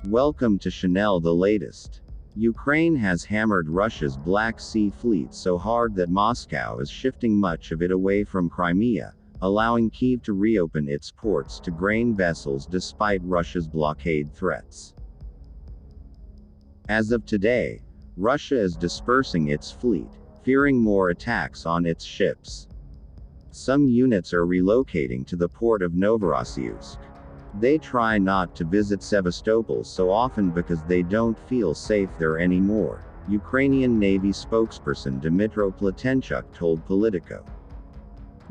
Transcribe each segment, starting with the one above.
Welcome to Chanel the latest. Ukraine has hammered Russia's Black Sea fleet so hard that Moscow is shifting much of it away from Crimea, allowing Kyiv to reopen its ports to grain vessels despite Russia's blockade threats. As of today, Russia is dispersing its fleet, fearing more attacks on its ships. Some units are relocating to the port of Novorossiysk. They try not to visit Sevastopol so often because they don't feel safe there anymore, Ukrainian Navy spokesperson Dmytro Platenchuk told Politico.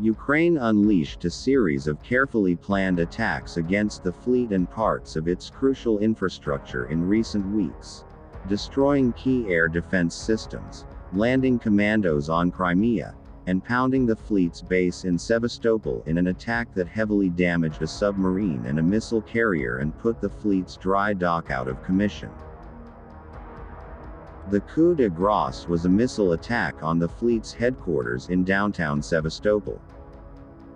Ukraine unleashed a series of carefully planned attacks against the fleet and parts of its crucial infrastructure in recent weeks, destroying key air defense systems, landing commandos on Crimea, and pounding the fleet's base in Sevastopol in an attack that heavily damaged a submarine and a missile carrier and put the fleet's dry dock out of commission. The coup de grace was a missile attack on the fleet's headquarters in downtown Sevastopol.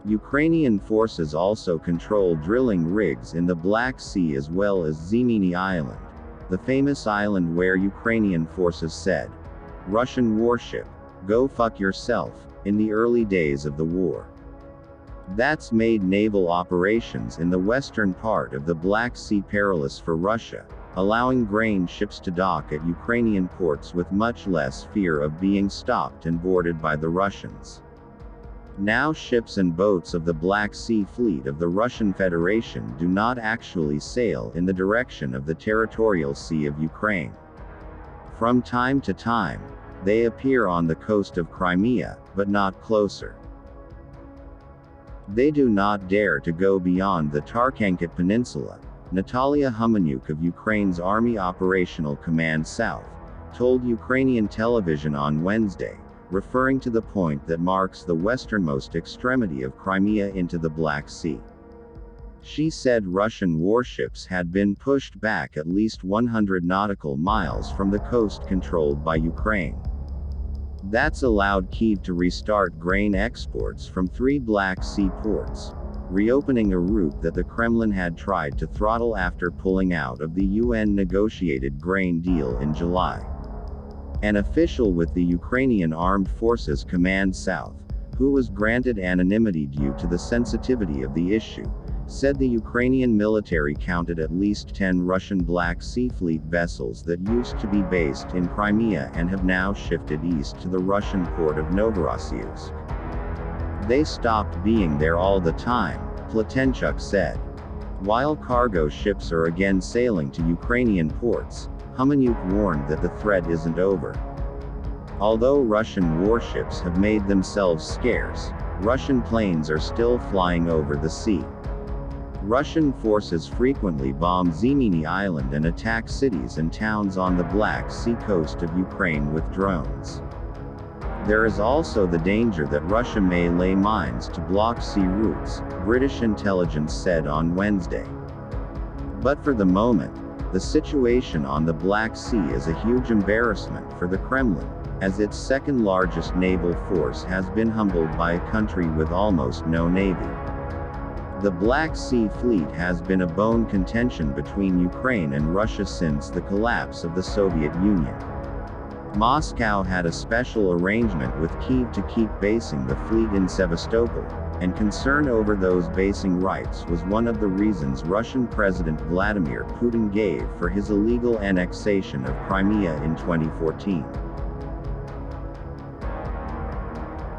Ukrainian forces also control drilling rigs in the Black Sea as well as Zemeny Island, the famous island where Ukrainian forces said, "Russian warship, go fuck yourself," in the early days of the war. That's made naval operations in the western part of the Black Sea perilous for Russia, allowing grain ships to dock at Ukrainian ports with much less fear of being stopped and boarded by the Russians. Now ships and boats of the Black Sea Fleet of the Russian Federation do not actually sail in the direction of the territorial sea of Ukraine. From time to time, they appear on the coast of Crimea, but not closer. They do not dare to go beyond the Tarkhankat Peninsula, Natalia Humaniuk of Ukraine's Army Operational Command South, told Ukrainian television on Wednesday, referring to the point that marks the westernmost extremity of Crimea into the Black Sea. She said Russian warships had been pushed back at least 100 nautical miles from the coast controlled by Ukraine. That's allowed Kyiv to restart grain exports from 3 Black Sea ports, reopening a route that the Kremlin had tried to throttle after pulling out of the UN-negotiated grain deal in July. An official with the Ukrainian Armed Forces Command South, who was granted anonymity due to the sensitivity of the issue, said the Ukrainian military counted at least 10 Russian Black Sea Fleet vessels that used to be based in Crimea and have now shifted east to the Russian port of Novorossiysk. They stopped being there all the time, Platenchuk said. While cargo ships are again sailing to Ukrainian ports, Humaniuk warned that the threat isn't over. Although Russian warships have made themselves scarce, Russian planes are still flying over the sea. Russian forces frequently bomb Zemeny Island and attack cities and towns on the Black Sea coast of Ukraine with drones. There is also the danger that Russia may lay mines to block sea routes, British intelligence said on Wednesday. But for the moment, the situation on the Black Sea is a huge embarrassment for the Kremlin, as its second largest naval force has been humbled by a country with almost no navy. The Black Sea Fleet has been a bone contention between Ukraine and Russia since the collapse of the Soviet Union. Moscow had a special arrangement with Kyiv to keep basing the fleet in Sevastopol, and concern over those basing rights was one of the reasons Russian President Vladimir Putin gave for his illegal annexation of Crimea in 2014.